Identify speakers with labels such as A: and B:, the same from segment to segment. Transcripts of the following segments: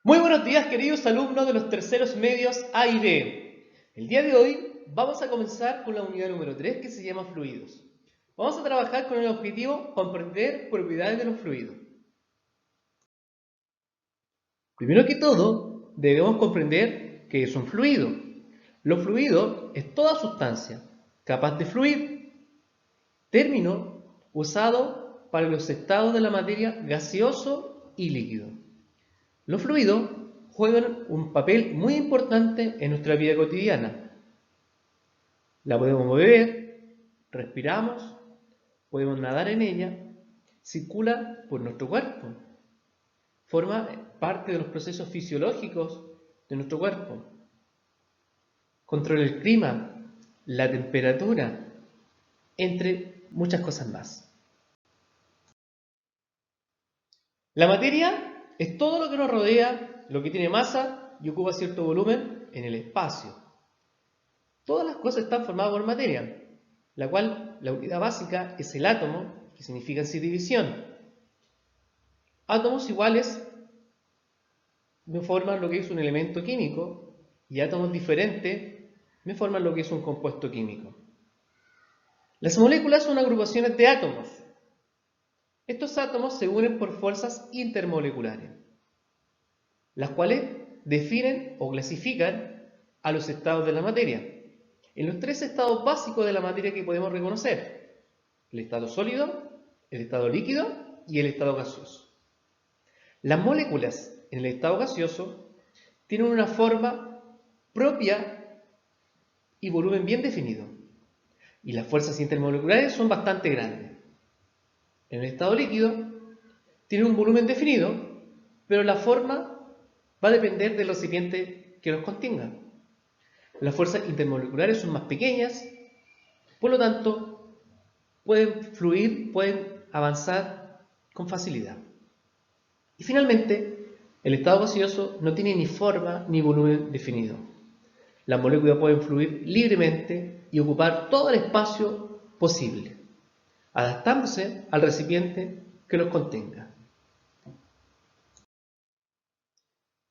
A: Muy buenos días, queridos alumnos de los terceros medios A y B. El día de hoy vamos a comenzar con la unidad número 3 que se llama fluidos. Vamos a trabajar con el objetivo comprender propiedades de los fluidos. Primero que todo, debemos comprender qué es un fluido. Los fluidos es toda sustancia capaz de fluir, término usado para los estados de la materia gaseoso y líquido. Los fluidos juegan un papel muy importante en nuestra vida cotidiana. La podemos beber, respiramos, podemos nadar en ella, circula por nuestro cuerpo, forma parte de los procesos fisiológicos de nuestro cuerpo, controla el clima, la temperatura, entre muchas cosas más. La materia es todo lo que nos rodea, lo que tiene masa y ocupa cierto volumen en el espacio. Todas las cosas están formadas por materia, la cual la unidad básica es el átomo, que significa en sí división. Átomos iguales me forman lo que es un elemento químico y átomos diferentes me forman lo que es un compuesto químico. Las moléculas son agrupaciones de átomos. Estos átomos se unen por fuerzas intermoleculares, las cuales definen o clasifican a los estados de la materia en los tres estados básicos de la materia que podemos reconocer: el estado sólido, el estado líquido y el estado gaseoso. Las moléculas en el estado gaseoso tienen una forma propia y volumen bien definido, y las fuerzas intermoleculares son bastante grandes. En el estado líquido tiene un volumen definido, pero la forma va a depender del recipiente que los contenga. Las fuerzas intermoleculares son más pequeñas, por lo tanto pueden fluir, pueden avanzar con facilidad. Y finalmente, el estado gaseoso no tiene ni forma ni volumen definido. Las moléculas pueden fluir libremente y ocupar todo el espacio posible, adaptándose al recipiente que los contenga.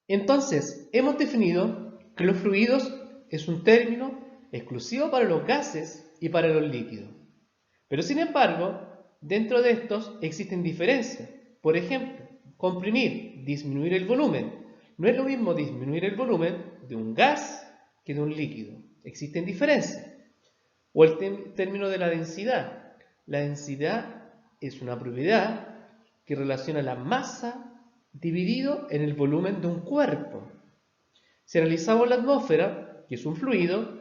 A: Entonces, hemos definido que los fluidos es un término exclusivo para los gases y para los líquidos. Pero sin embargo, dentro de estos existen diferencias. Por ejemplo, comprimir, disminuir el volumen. No es lo mismo disminuir el volumen de un gas que de un líquido. Existen diferencias. O el término de la densidad. La densidad es una propiedad que relaciona la masa dividido en el volumen de un cuerpo. Si analizamos la atmósfera, que es un fluido,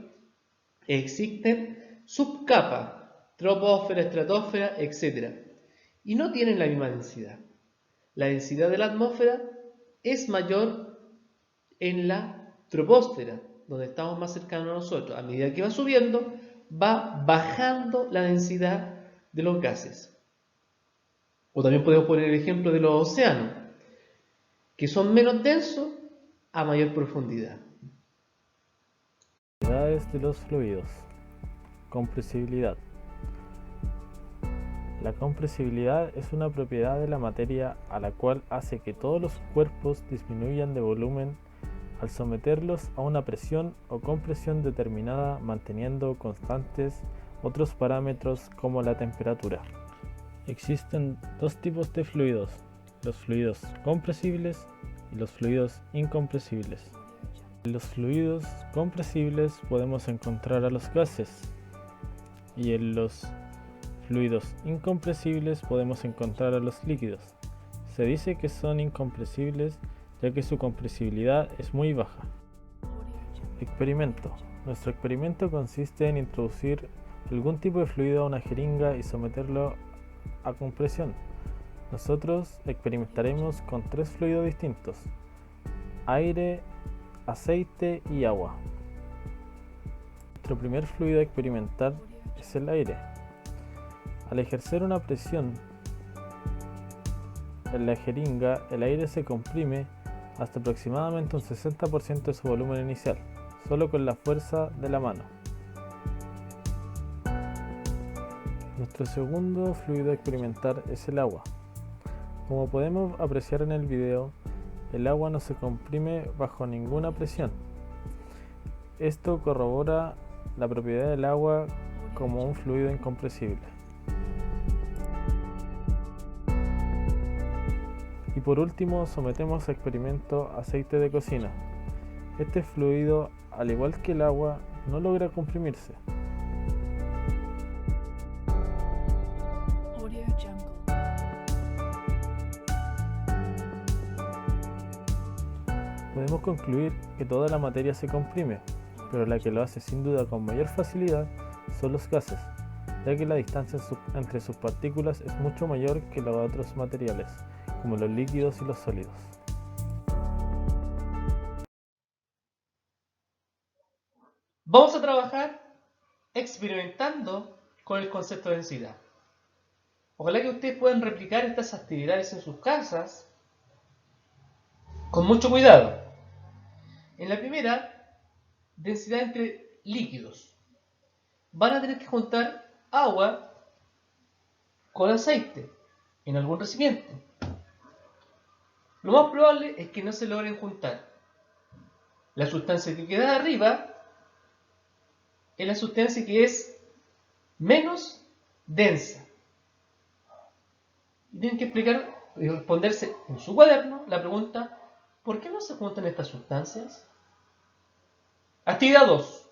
A: existen subcapas, troposfera, estratosfera, etc. Y no tienen la misma densidad. La densidad de la atmósfera es mayor en la troposfera, donde estamos más cercanos a nosotros. A medida que va subiendo, va bajando la densidad de los gases. O también podemos poner el ejemplo de los océanos, que son menos densos a mayor profundidad.
B: Propiedades de los fluidos. Compresibilidad. La compresibilidad es una propiedad de la materia a la cual hace que todos los cuerpos disminuyan de volumen al someterlos a una presión o compresión determinada, manteniendo constantes otros parámetros como la temperatura. Existen dos tipos de fluidos: los fluidos compresibles y los fluidos incompresibles. En los fluidos compresibles podemos encontrar a los gases, y en los fluidos incompresibles podemos encontrar a los líquidos. Se dice que son incompresibles ya que su compresibilidad es muy baja. Experimento. Nuestro experimento consiste en introducir algún tipo de fluido a una jeringa y someterlo a compresión. Nosotros experimentaremos con tres fluidos distintos: aire, aceite y agua. Nuestro primer fluido a experimentar es el aire. Al ejercer una presión en la jeringa, el aire se comprime hasta aproximadamente un 60% de su volumen inicial, solo con la fuerza de la mano. Nuestro segundo fluido a experimentar es el agua. Como podemos apreciar en el video, el agua no se comprime bajo ninguna presión. Esto corrobora la propiedad del agua como un fluido incompresible. Y por último, sometemos a experimento aceite de cocina. Este fluido, al igual que el agua, no logra comprimirse. Podemos concluir que toda la materia se comprime, pero la que lo hace sin duda con mayor facilidad son los gases, ya que la distancia entre sus partículas es mucho mayor que la de otros materiales, como los líquidos y los sólidos.
A: Vamos a trabajar experimentando con el concepto de densidad. Ojalá que ustedes puedan replicar estas actividades en sus casas con mucho cuidado. En la primera, densidad entre líquidos. Van a tener que juntar agua con aceite en algún recipiente. Lo más probable es que no se logren juntar. La sustancia que queda arriba es la sustancia que es menos densa. Y tienen que explicar y responderse en su cuaderno la pregunta: ¿por qué no se juntan estas sustancias? Actividad 2.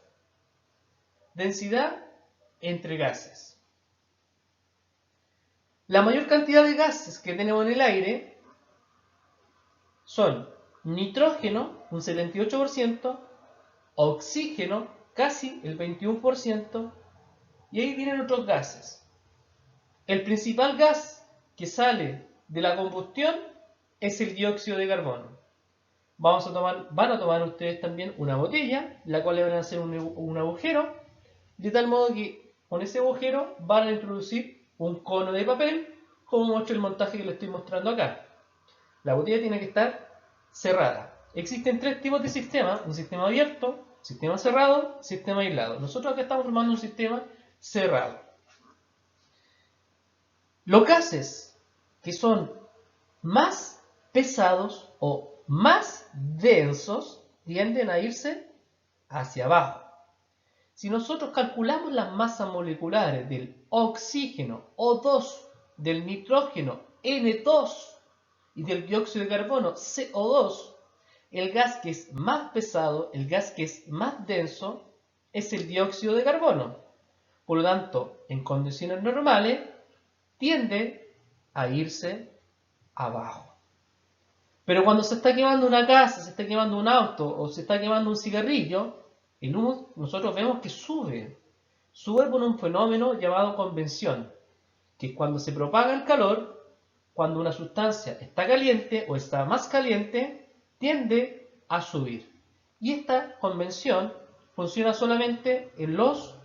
A: Densidad entre gases. La mayor cantidad de gases que tenemos en el aire son nitrógeno, un 78%, oxígeno, casi el 21%, y ahí vienen otros gases. El principal gas que sale de la combustión es el dióxido de carbono. Van a tomar ustedes también una botella, la cual le van a hacer un agujero, de tal modo que con ese agujero van a introducir un cono de papel, como muestra el montaje que les estoy mostrando acá. La botella tiene que estar cerrada. Existen tres tipos de sistemas: un sistema abierto, sistema cerrado, sistema aislado. Nosotros acá estamos formando un sistema cerrado. Los gases que son más pesados o más densos tienden a irse hacia abajo. Si nosotros calculamos las masas moleculares del oxígeno O2, del nitrógeno N2 y del dióxido de carbono CO2, el gas que es más pesado, el gas que es más denso, es el dióxido de carbono. Por lo tanto, en condiciones normales, tiende a irse abajo. Pero cuando se está quemando una casa, se está quemando un auto o se está quemando un cigarrillo, el humo nosotros vemos que sube. Sube por un fenómeno llamado convección, que es cuando se propaga el calor, cuando una sustancia está caliente o está más caliente, tiende a subir. Y esta convección funciona solamente en los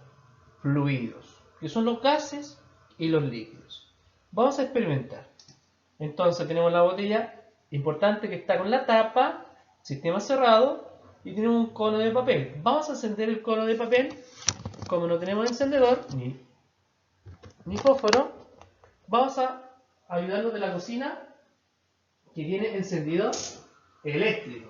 A: fluidos, que son los gases y los líquidos. Vamos a experimentar. Entonces tenemos la botella importante que está con la tapa, sistema cerrado, y tenemos un cono de papel. Vamos a encender el cono de papel. Como no tenemos encendedor ni fósforo, vamos a ayudarnos de la cocina, que tiene encendido eléctrico.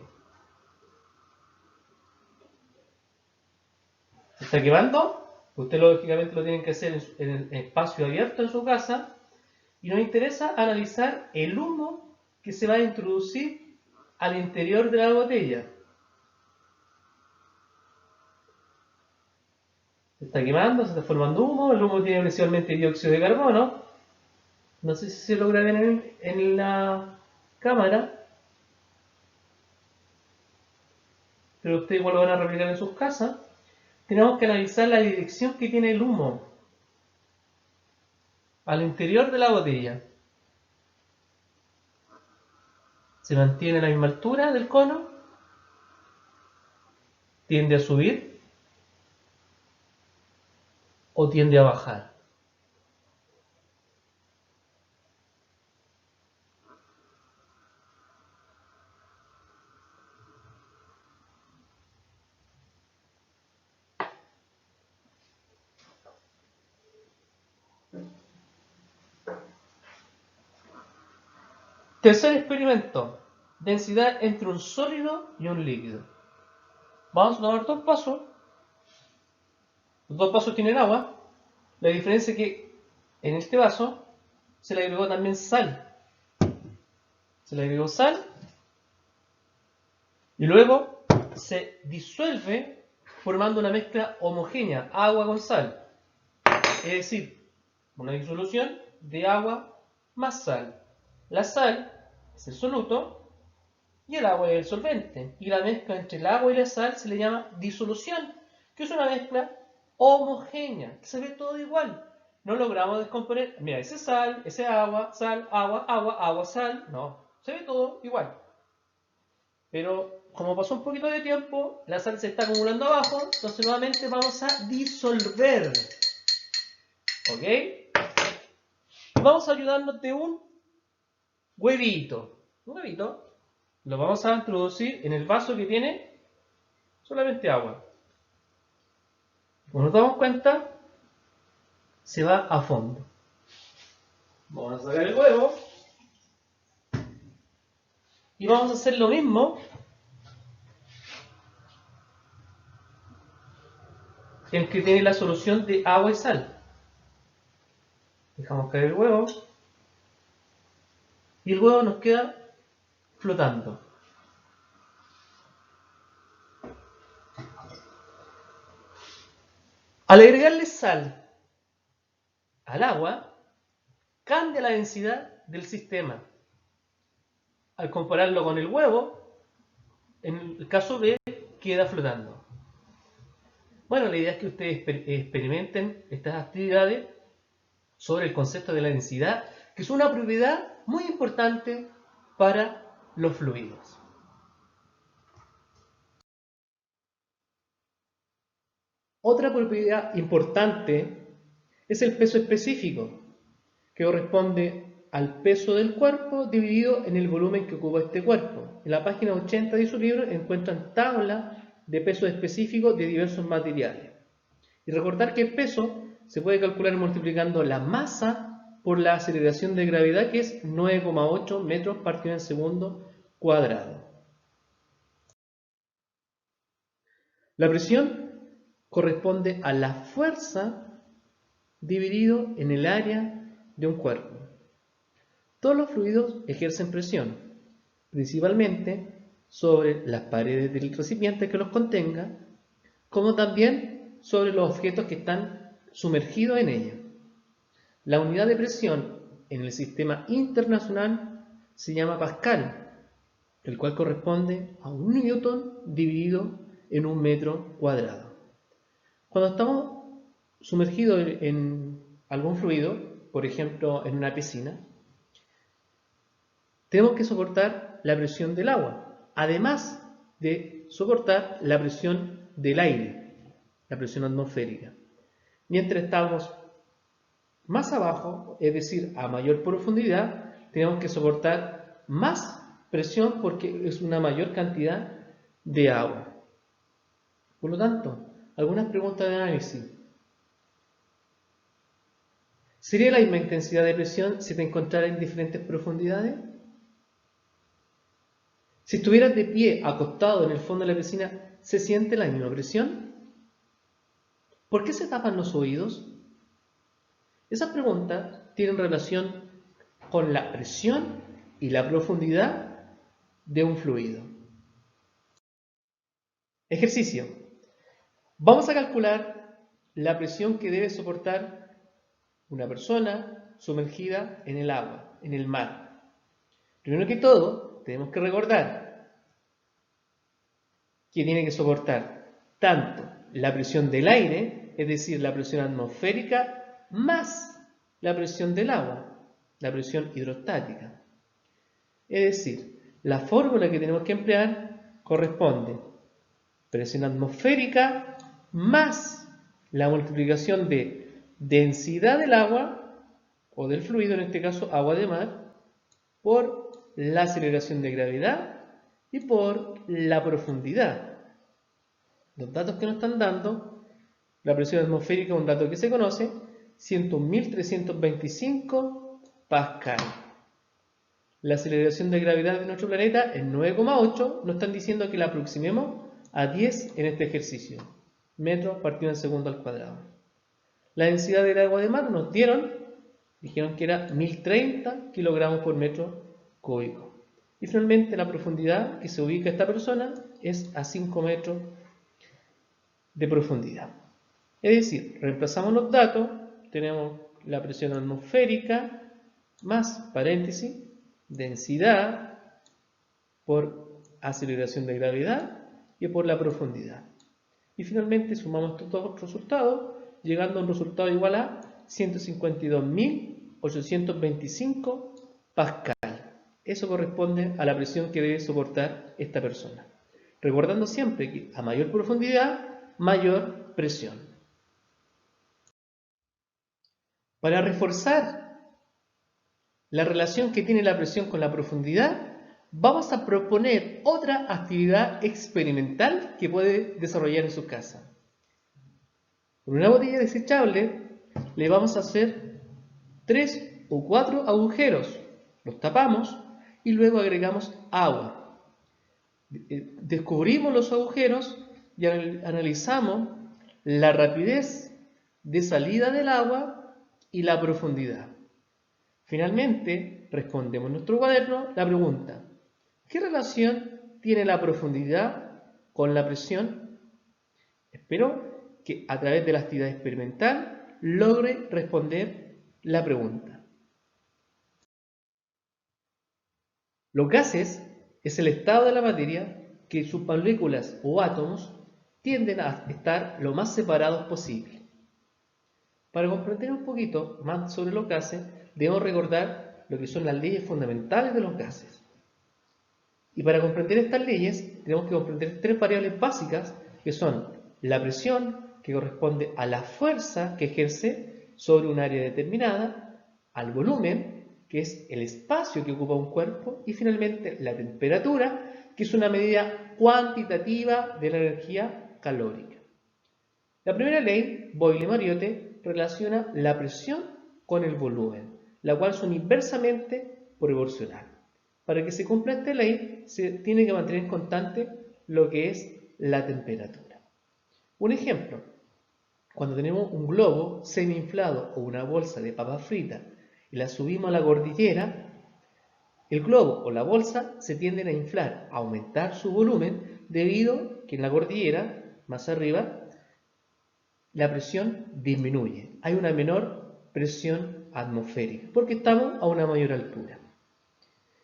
A: ¿Se está quemando? Usted lógicamente lo tienen que hacer en el espacio abierto en su casa. Y nos interesa analizar el humo que se va a introducir al interior de la botella. Se está quemando, se está formando humo. El humo tiene principalmente dióxido de carbono. No sé si se logra ver en la cámara, pero ustedes igual lo van a replicar en sus casas. Tenemos que analizar la dirección que tiene el humo al interior de la botella. Se mantiene a la misma altura del cono, tiende a subir o tiende a bajar. Tercer experimento. densidad entre un sólido y un líquido. Vamos a tomar dos pasos. Los dos vasos tienen agua. La diferencia es que en este vaso se le agregó también sal. Se le agregó sal y luego se disuelve formando una mezcla homogénea, agua con sal. Es decir, una disolución de agua más sal. La sal es el soluto y el agua es el solvente. Y la mezcla entre el agua y la sal se le llama disolución, que es una mezcla homogénea, que se ve todo igual. No logramos descomponer, mira, ese sal, ese agua, sal, agua, agua, agua, sal, no, se ve todo igual. Pero como pasó un poquito de tiempo, la sal se está acumulando abajo, entonces nuevamente vamos a disolver. ¿Ok? Vamos a ayudarnos de un huevito. Un huevito lo vamos a introducir en el vaso que tiene solamente agua. Como nos damos cuenta, se va a fondo. Vamos a sacar el huevo y vamos a hacer lo mismo en el que tiene la solución de agua y sal. Dejamos caer el huevo y el huevo nos queda flotando. Al agregarle sal al agua, cambia la densidad del sistema. Al compararlo con el huevo, en el caso B, queda flotando. Bueno, la idea es que ustedes experimenten estas actividades sobre el concepto de la densidad, que es una propiedad muy importante para los fluidos. Otra propiedad importante es el peso específico, que corresponde al peso del cuerpo dividido en el volumen que ocupa este cuerpo. En la página 80 de su libro encuentran tablas de peso específico de diversos materiales. Y recordar que el peso se puede calcular multiplicando la masa por la aceleración de gravedad, que es 9,8 metros partido en segundo cuadrado. La presión corresponde a la fuerza dividido en el área de un cuerpo. Todos los fluidos ejercen presión, principalmente sobre las paredes del recipiente que los contenga, como también sobre los objetos que están sumergidos en ella. La unidad de presión en el sistema internacional se llama Pascal, el cual corresponde a 1 newton dividido en 1 metro cuadrado. Cuando estamos sumergidos en algún fluido, por ejemplo en una piscina, tenemos que soportar la presión del agua, además de soportar la presión del aire, la presión atmosférica. Mientras estamos más abajo, es decir, a mayor profundidad, tenemos que soportar más presión porque es una mayor cantidad de agua. Por lo tanto, algunas preguntas de análisis. ¿Sería la misma intensidad de presión si te encontraras en diferentes profundidades? Si estuvieras de pie, acostado en el fondo de la piscina, ¿se siente la misma presión? ¿Por qué se tapan los oídos? Esas preguntas tienen relación con la presión y la profundidad de un fluido. Ejercicio. Vamos a calcular la presión que debe soportar una persona sumergida en el agua, en el mar. Primero que todo, tenemos que recordar que tiene que soportar tanto la presión del aire, es decir, la presión atmosférica, más la presión del agua, la presión hidrostática. Es decir, la fórmula que tenemos que emplear corresponde presión atmosférica más la multiplicación de densidad del agua, o del fluido, en este caso agua de mar, por la aceleración de gravedad y por la profundidad. Los datos que nos están dando, la presión atmosférica es un dato que se conoce, 101.325 pascal. La aceleración de gravedad de nuestro planeta es 9,8. Nos están diciendo que la aproximemos a 10 en este ejercicio. Metros partido en segundo al cuadrado. La densidad del agua de mar nos dijeron que era 1030 kilogramos por metro cúbico. Y finalmente la profundidad que se ubica esta persona es a 5 metros de profundidad. Es decir, reemplazamos los datos, tenemos la presión atmosférica más, paréntesis, densidad por aceleración de gravedad y por la profundidad. Y finalmente sumamos estos dos resultados, llegando a un resultado igual a 152.825 pascal. Eso corresponde a la presión que debe soportar esta persona. Recordando siempre que a mayor profundidad, mayor presión. Para reforzar la relación que tiene la presión con la profundidad, vamos a proponer otra actividad experimental que puede desarrollar en su casa. Con una botella desechable le vamos a hacer 3 o 4 agujeros, los tapamos y luego agregamos agua. Descubrimos los agujeros y analizamos la rapidez de salida del agua y la profundidad. Finalmente, respondemos en nuestro cuaderno la pregunta: ¿qué relación tiene la profundidad con la presión? Espero que a través de la actividad experimental logre responder la pregunta. Los gases es el estado de la materia que sus moléculas o átomos tienden a estar lo más separados posible. Para comprender un poquito más sobre los gases, debemos recordar lo que son las leyes fundamentales de los gases. Y para comprender estas leyes, tenemos que comprender 3 variables básicas, que son la presión, que corresponde a la fuerza que ejerce sobre un área determinada, al volumen, que es el espacio que ocupa un cuerpo, y finalmente la temperatura, que es una medida cuantitativa de la energía calórica. La primera ley, Boyle-Mariotte, relaciona la presión con el volumen, la cual son inversamente proporcionales. Para que se cumpla esta ley, se tiene que mantener constante lo que es la temperatura. Un ejemplo: cuando tenemos un globo semi-inflado o una bolsa de papas fritas y la subimos a la cordillera, el globo o la bolsa se tienden a inflar, a aumentar su volumen, debido a que en la cordillera, más arriba, la presión disminuye. Hay una menor presión atmosférica, porque estamos a una mayor altura.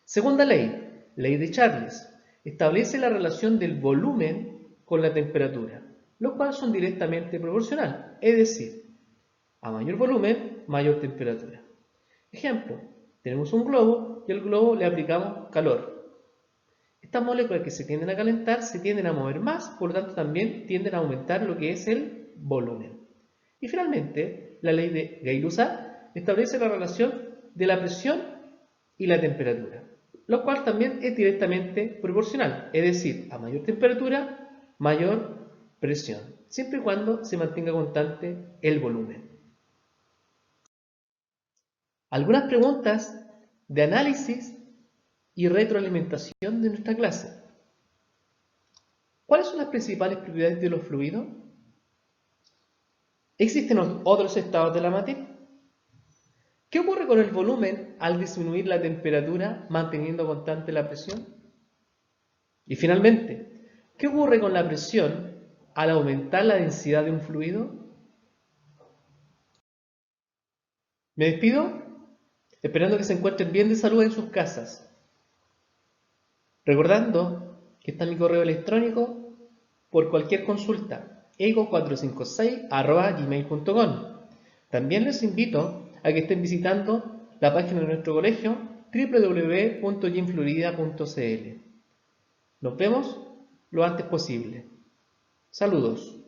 A: Segunda ley, ley de Charles, establece la relación del volumen con la temperatura, los cuales son directamente proporcionales, es decir, a mayor volumen, mayor temperatura. Ejemplo, tenemos un globo y al globo le aplicamos calor. Estas moléculas que se tienden a calentar se tienden a mover más, por lo tanto también tienden a aumentar lo que es el volumen. Y finalmente, la ley de Gay-Lussac establece la relación de la presión y la temperatura, lo cual también es directamente proporcional, es decir, a mayor temperatura, mayor presión, siempre y cuando se mantenga constante el volumen. Algunas preguntas de análisis y retroalimentación de nuestra clase. ¿Cuáles son las principales propiedades de los fluidos? ¿Existen otros estados de la materia? ¿Qué ocurre con el volumen al disminuir la temperatura manteniendo constante la presión? Y finalmente, ¿qué ocurre con la presión al aumentar la densidad de un fluido? Me despido, esperando que se encuentren bien de salud en sus casas. Recordando que está mi correo electrónico por cualquier consulta, ego456@gmail.com. También les invito a que estén visitando la página de nuestro colegio, www.gymflorida.cl. Nos vemos lo antes posible. Saludos.